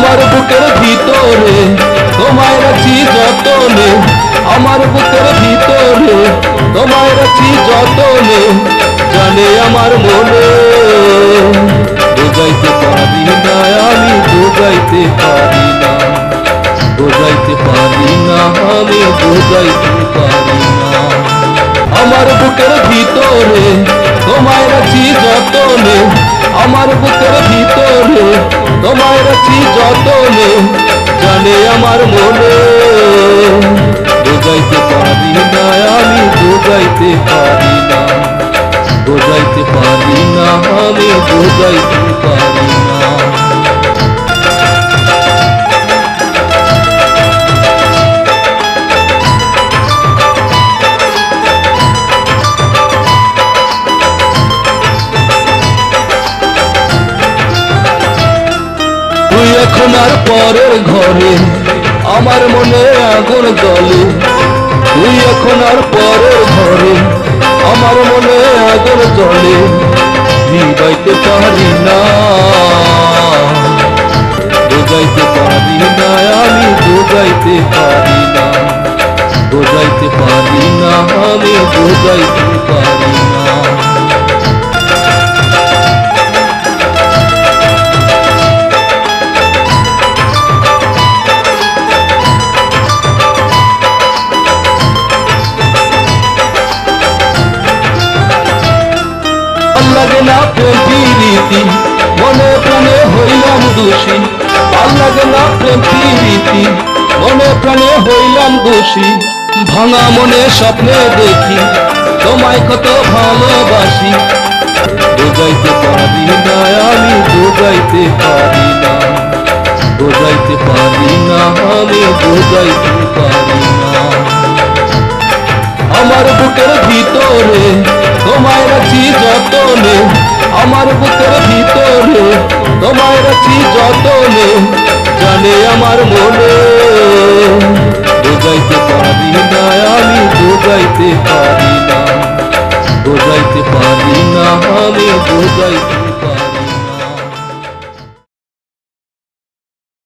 আমার বুকের ভিতরে তোমায় রাখছি যতনে, আমার বুকের ভিতরে তোমায় রাখছি যতনে, জানে আমার মনে বোঝাইতে পারি না, আমি বোঝাইতে পারি না, বোঝাইতে পারি না, আমি বোঝাইতে পারি না। আমার বুকের ভিতরে তোমায় রাখছি যতনে, আমার বুকের ভিতরে তোমায় রাখছি যতনে, জানে আমার মনে বোঝাইতে পারি না, আমি বোঝাইতে পারি না, বোঝাইতে পারি না, আমি বোঝাইতে পারি না। তুই এখন আর পরের ঘরে, আমার মনে আগুন জ্বলে, তুই এখন আর পরের ঘরে, আমার মনে আগুন জ্বলে, নিভাইতে পারি না, বোঝাইতে পারি না, আমি বোঝাইতে পারি না, বোঝাইতে পারি না, আমি বোঝাইতে পারি না। লাগে না প্রেম প্রীতি, মনে প্রাণে হইলাম দোষী, ভাল লাগে না প্রেম প্রীতি, মনে প্রাণে হইলাম দোষী, ভাঙা মনে স্বপ্নে দেখি তোমায় কত ভালোবাসি, বোঝাইতে পারি না, আমি বোঝাইতে পারি না, বোঝাইতে পারি না, আমি বোঝাইতে পারি না। আমার বুকের ভিতরে তোমায় রাখছি যতনে, আমার বুকের ভিতরে তোমায় রাখছি যতনে, জানে আমার মনে বোঝাইতে পারি না, আমি বোঝাইতে পারি না, বোঝাইতে পারি না, আমি বোঝাইতে পারি না।